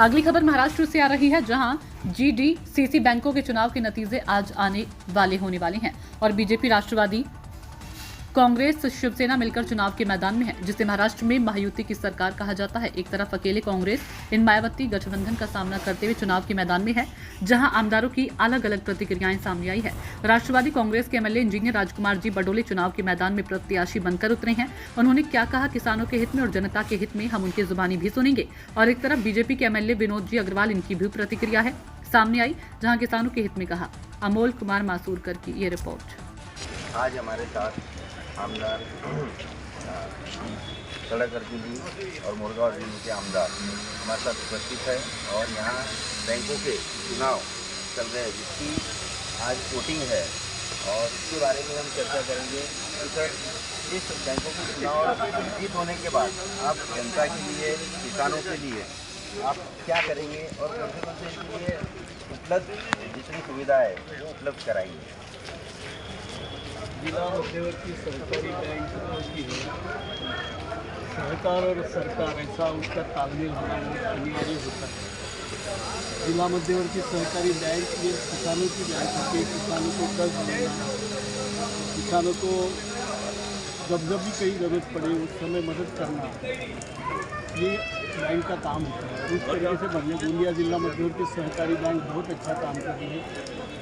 अगली खबर महाराष्ट्र से आ रही है, जहां जीडीसीसी बैंकों के चुनाव के नतीजे आज होने वाले हैं और बीजेपी, राष्ट्रवादी कांग्रेस, शिवसेना मिलकर चुनाव के मैदान में है, जिसे महाराष्ट्र में महायुति की सरकार कहा जाता है। एक तरफ अकेले कांग्रेस इन मायावती गठबंधन का सामना करते हुए चुनाव के मैदान में है, जहां आमदारों की अलग अलग प्रतिक्रियाएं सामने आई है। राष्ट्रवादी कांग्रेस के एमएलए इंजीनियर राजकुमार जी बडोले चुनाव के मैदान में प्रत्याशी बनकर उतरे हैं। उन्होंने क्या कहा, किसानों के हित में और जनता के हित में, हम उनकी जुबानी भी सुनेंगे। और एक तरफ बीजेपी के एमएलए विनोद जी अग्रवाल, इनकी भी प्रतिक्रिया है सामने आई, जहां किसानों के हित में कहा। अमोल कुमार मासूरकर की ये रिपोर्ट। आज हमारे साथ आमदार सड़क अर्जुन जी और मुर्गांव जिले के आमदार हमारे साथ उपस्थित है और यहाँ बैंकों के चुनाव चल रहे हैं, जिसकी आज वोटिंग है और इसके बारे में हम चर्चा करेंगे कि सर इस बैंकों के चुनाव जीत होने के बाद आप जनता के लिए, किसानों के लिए आप क्या करेंगे और कौन से इनके लिए उपलब्ध जितनी सुविधा है वो उपलब्ध कराएंगे। जिला मध्यवर्ती सरकारी बैंक की है, सहकार और सरकार ऐसा उसका तालमेल होना बहुत अनिवार्य होता है। जिला मध्यवर्ती सहकारी बैंक ये किसानों की बैंक होती है। किसानों को कर्ज देना, किसानों को जब भी कहीं ज़रूरत पड़े उस समय मदद करना, ये बैंक का काम होता है। उस तरीके से बढ़िया गोंदिया जिला मध्यवर्ती सहकारी बैंक बहुत अच्छा काम कर रही है।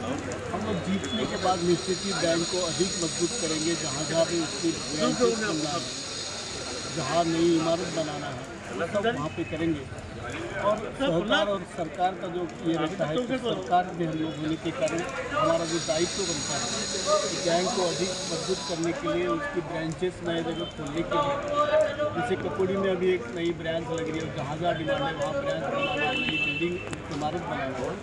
हम लोग जीतने के बाद निश्चित ही बैंक को अधिक मजबूत करेंगे। जहाँ भी उसकी ब्रांचेस बनना है, जहाँ नई इमारत बनाना है, सब वहाँ पे करेंगे। और सहकार और सरकार का जो ये रहता है कि सरकार में हम लोग होने के कारण हमारा जो दायित्व बनता है कि बैंक को अधिक मजबूत करने के लिए उसकी ब्रांचेस नए जगह खोलने के लिए, जैसे ककोड़ी में अभी एक नई ब्रांच लग रही है, जहाँ डिमांड है वहाँ ब्रांच बनाना, नई बिल्डिंग इमारत बनाना,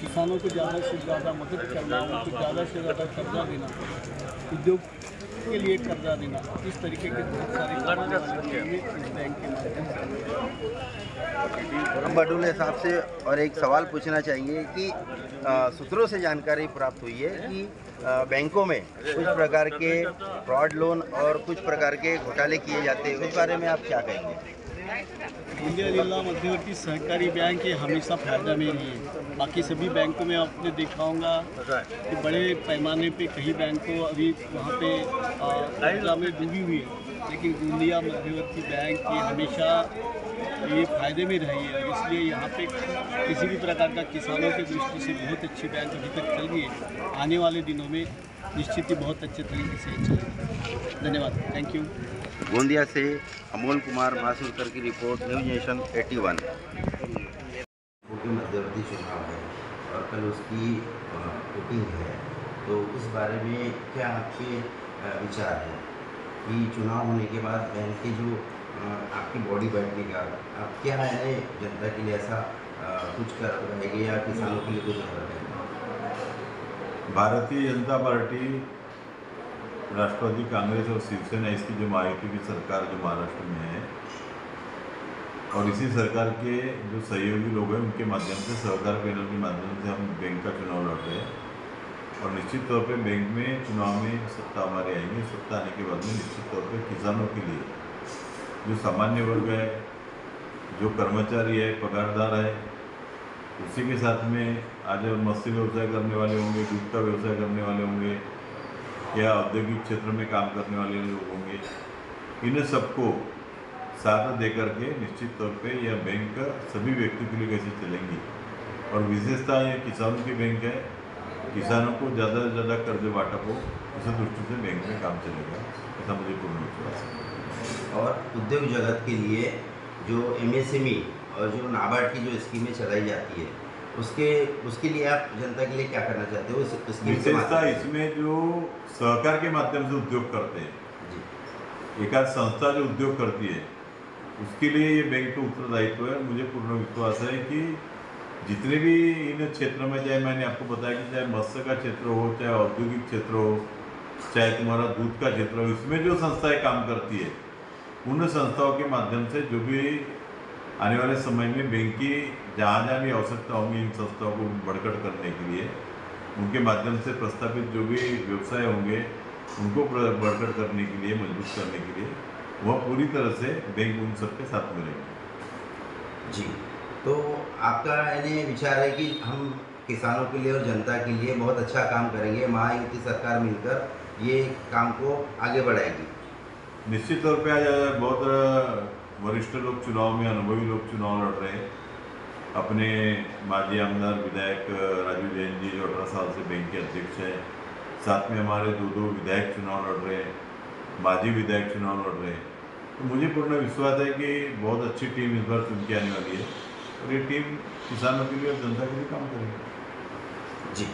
किसानों को ज़्यादा से ज़्यादा मदद करना, उनको ज़्यादा से ज़्यादा कर्जा देना, उद्योग के लिए कर्जा देना, इस तरीके के बहुत सारे काम इस बैंक के माध्यम से। हम बडोले साहब से और एक सवाल पूछना चाहेंगे कि सूत्रों से जानकारी प्राप्त हुई है कि बैंकों में कुछ प्रकार के फ्रॉड लोन और कुछ प्रकार के घोटाले किए जाते हैं, उस बारे में आप क्या कहेंगे। गोंदिया जिला मध्यवर्ती सहकारी बैंक ये हमेशा फायदा में रही है। बाकी सभी बैंकों में आपने देखा होगा कि बड़े पैमाने पे कई बैंकों अभी वहाँ पे कर्जा में डूबी हुई है, लेकिन गोंदिया मध्यवर्ती बैंक ये हमेशा ये फायदे में रही है। इसलिए यहाँ पे किसी भी प्रकार का किसानों की दृष्टि से बहुत अच्छी बैंक अभी तक चल रही है। आने वाले दिनों में निश्चित ही बहुत अच्छे तरीके से चलेगी। धन्यवाद, थैंक यू। गोंदिया से अमोल कुमार मासूरकर की रिपोर्ट, न्यूज नेशन 81। मध्यवर्ती चुनाव है और कल उसकी वोटिंग है, तो इस बारे में क्या आपके विचार है कि चुनाव होने के बाद बैंक के जो आपकी बॉडी बैठने का आप क्या है जनता के लिए ऐसा कुछ कर रहेंगे या किसानों के लिए कुछ कर रहेंगे। भारतीय जनता पार्टी, राष्ट्रवादी कांग्रेस और शिवसेना, इसकी जो महायुति की सरकार जो महाराष्ट्र में है और इसी सरकार के जो सहयोगी लोग हैं उनके माध्यम से, सहकार पैनल के माध्यम से हम बैंक का चुनाव लड़ रहे हैं और निश्चित तौर पे बैंक में चुनाव में सत्ता हमारे आएंगे। सत्ता आने के बाद में निश्चित तौर पे किसानों के लिए, जो सामान्य वर्ग है, जो कर्मचारी है, पगारदार है, उसी के साथ में आज मत्स्य व्यवसाय करने वाले होंगे, दूध का व्यवसाय करने वाले होंगे या औद्योगिक क्षेत्र में काम करने वाले लोग होंगे, इन सबको साथ दे करके निश्चित तौर पे यह बैंक सभी व्यक्तियों के लिए कैसे चलेंगी। और विशेषता ये किसानों की बैंक है, किसानों को ज़्यादा से ज़्यादा कर्ज वाटप हो, इस दृष्टि से बैंक में काम चलेगा, ऐसा मुझे पूर्ण विश्वास है। और उद्योग जगत के लिए जो MSME और जो नाबार्ड की जो स्कीमें चलाई जाती है, उसके लिए आप जनता के लिए क्या करना चाहते हो। विशेषता इसमें जो सहकार के माध्यम से उद्योग करते हैं, एक आध संस्था जो उद्योग करती है, उसके लिए ये बैंक का उत्तरदायित्व है। मुझे पूर्ण विश्वास है कि जितने भी इन क्षेत्रों में, चाहे मैंने आपको बताया कि चाहे मत्स्य का क्षेत्र हो, चाहे औद्योगिक क्षेत्र हो, चाहे तुम्हारा दूध का क्षेत्र हो, इसमें जो संस्थाएं काम करती है, उन संस्थाओं के माध्यम से जो भी आने वाले समय में बैंक की जहाँ भी आवश्यकता होंगी इन संस्थाओं को बढ़कर करने के लिए, उनके माध्यम से प्रस्तावित जो भी व्यवसाय होंगे उनको बढ़कर करने के लिए, मजबूत करने के लिए, वह पूरी तरह से बैंक उन सबके साथ में रहेंगे। जी। तो आपका यानी विचार है कि हम किसानों के लिए और जनता के लिए बहुत अच्छा काम करेंगे, महायुति सरकार मिलकर ये काम को आगे बढ़ाएगी। निश्चित तौर पे आज बहुत वरिष्ठ लोग चुनाव में, अनुभवी लोग चुनाव लड़ रहे हैं। अपने माजी आमदार विधायक राजू जैन जी जो 18 साल से बैंक के अध्यक्ष हैं, साथ में हमारे दो विधायक चुनाव लड़ रहे हैं, माजी विधायक चुनाव लड़ रहे हैं। तो मुझे पूर्ण विश्वास है कि बहुत अच्छी टीम इस बार चुन के आने वाली है और ये टीम किसानों के लिए और जनता के लिए काम करेगी। जी।